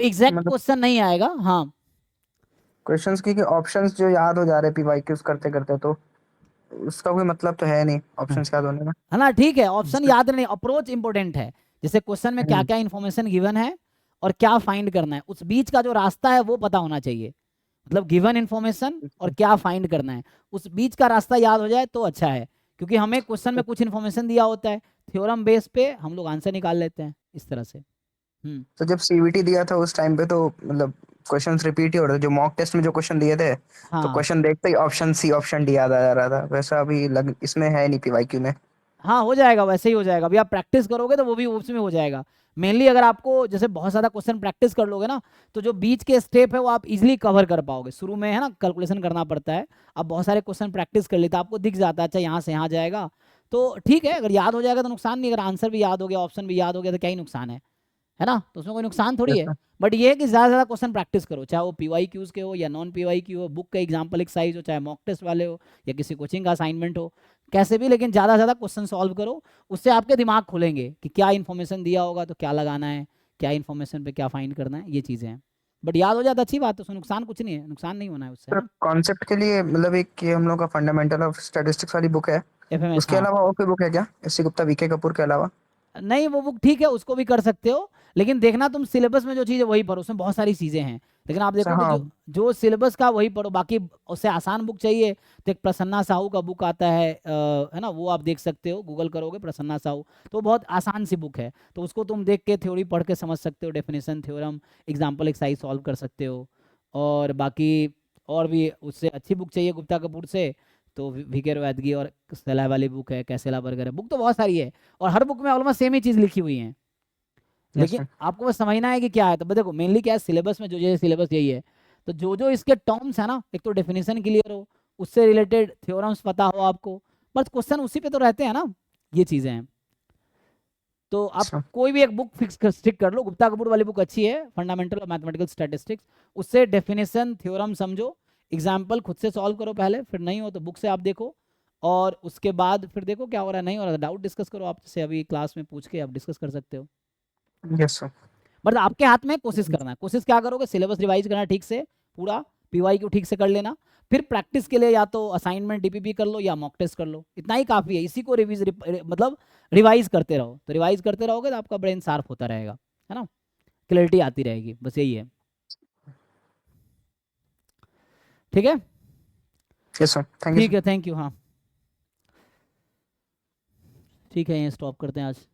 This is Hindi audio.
एग्जैक्ट मतलब क्वेश्चन नहीं आएगा, हाँ। क्वेश्चंस की ऑप्शंस जो याद हो जा रहे पीवाईक्यूज करते करते, तो उसका कोई मतलब तो है नहीं हाँ, ऑप्शंस याद होने में। है ना, ठीक है, ऑप्शन जिससे- याद नहीं, अप्रोच इंपॉर्टेंट है। जैसे क्वेश्चन में क्या हम्म, क्या इन्फॉर्मेशन गिवन है और क्या फाइंड करना है, उस बीच का जो रास्ता है वो पता होना चाहिए। मतलब गिवन इन्फॉर्मेशन और क्या फाइंड करना है, उस बीच का रास्ता याद हो जाए तो अच्छा है। क्योंकि हमें क्वेश्चन में कुछ इन्फॉर्मेशन दिया होता है, थ्योरम बेस पे हम लोग आंसर निकाल लेते हैं इस तरह से। हम्म। तो जब सीवीटी दिया था उस टाइम पे तो मतलब क्वेश्चंस रिपीट ही हो रहे थे, जो मॉक टेस्ट में जो क्वेश्चन दिए थे, तो हाँ क्वेश्चन देखते ही ऑप्शन सी ऑप्शन डी याद आ जा रहा था। वैसा अभी इसमें है नहीं पीवाईक्यू में। हाँ, हो जाएगा, वैसे ही हो जाएगा। अभी आप प्रैक्टिस करोगे तो वो भी उसमें हो जाएगा। मेनली अगर आपको जैसे बहुत ज़्यादा क्वेश्चन प्रैक्टिस कर लोगे ना, तो जो बीच के स्टेप है वो आप इजीली कवर कर पाओगे। शुरू में है ना कैलकुलेशन करना पड़ता है, अब बहुत सारे क्वेश्चन प्रैक्टिस कर लेते आपको दिख जाता है, अच्छा यहाँ से यहाँ जाएगा। तो ठीक है, अगर याद हो जाएगा तो नुकसान नहीं, अगर आंसर भी याद हो गया, ऑप्शन भी याद हो गया, तो क्या ही नुकसान है ना, तो उसमें कोई नुकसान थोड़ी है। जैसा बट ये है कि ज़्यादा से ज़्यादा क्वेश्चन प्रैक्टिस करो, चाहे वो पीवाई क्यूज के हो या नॉन पीवाई क्यू हो, बुक का एग्जाम्पल एक्सरसाइज हो, चाहे मॉक टेस्ट वाले हो या किसी कोचिंग का असाइनमेंट हो, कैसे भी, लेकिन ज़्यादा से ज़्यादा क्वेश्चन सॉल्व करो। उससे आपके दिमाग खुलेंगे कि क्या इन्फॉर्मेशन दिया होगा तो क्या लगाना है, क्या इन्फॉर्मेशन पे क्या फाइंड करना है, ये चीज़ें हैं। बट याद हो जाता अच्छी बात है, उसमें नुकसान कुछ नहीं है, नुकसान नहीं होना है उससे, है तो ना। कॉन्सेप्ट के लिए मतलब एक ये हम लोग का फंडामेंटल ऑफ स्टैटिस्टिक्स वाली बुक है, एफएमएस, उसके हाँ। अलावा और कोई बुक है क्या एससी गुप्ता वीके कपूर के अलावा? नहीं, वो बुक ठीक है, उसको भी कर सकते हो। लेकिन देखना तुम सिलेबस में जो चीज़ है वही पढ़ो, उसमें बहुत सारी चीज़ें हैं। लेकिन आप अच्छा, देखो कि हाँ। जो जो सिलेबस का वही पढ़ो, बाकी उससे आसान बुक चाहिए तो एक प्रसन्ना साहू का बुक आता है ना, वो आप देख सकते हो, गूगल करोगे प्रसन्ना साहू, तो वो बहुत आसान सी बुक है। तो उसको तुम देख के थ्योरी पढ़ के समझ सकते हो, definition, theorem, example exercise solve कर सकते हो। और बाकी और भी उससे अच्छी बुक चाहिए गुप्ता कपूर से, तो वीके रैदगी और सलाह वाली बुक है, कैसेला बर्गर है, बुक तो बहुत सारी है। और हर बुक में ऑलमोस्ट सेम ही चीज़ लिखी हुई है। यस लेकिन सर। आपको बस समझना है कि क्या है। तो देखो मेनली क्या है, सिलेबस में जो जो सिलेबस यही है, तो जो जो इसके टर्म्स है ना, एक तो डेफिनेशन क्लियर हो, उससे रिलेटेड थ्योरम्स पता हो आपको, बस क्वेश्चन उसी पे तो रहते हैं ना, ये चीज़ें हैं। तो आप अच्छा। कोई भी एक बुक फिक्स कर स्टिक कर लो, गुप्ता कपूर वाली बुक अच्छी है, फंडामेंटल ऑफ मैथमेटिकल स्टैटिस्टिक्स। उससे डेफिनेशन थ्योरम समझो, एग्जाम्पल खुद से सॉल्व करो पहले, फिर नहीं हो तो बुक से आप देखो। और उसके बाद फिर देखो क्या हो रहा है, नहीं हो रहा, डाउट डिस्कस करो, आपसे अभी क्लास में पूछ के आप डिस्कस कर सकते हो। Yes sir. बट आपके हाथ में कोशिश करना है, कोशिश क्या करोगे, सिलेबस रिवाइज करना ठीक से पूरा, पीवाई क्यू ठीक से कर लेना। फिर प्रैक्टिस के लिए या तो असाइनमेंट डीपीपी कर लो या मॉक टेस्ट कर लो, इतना ही काफ़ी है। इसी को मतलब रिवाइज करते रहो, तो रिवाइज करते रहोगे तो आपका ब्रेन शार्प होता रहेगा, है ना, क्लैरिटी आती रहेगी, बस यही है। ठीक है। यस सर, थैंक यू ठीक सर। है, थैंक यू, हाँ। ठीक है, ये स्टॉप करते हैं आज।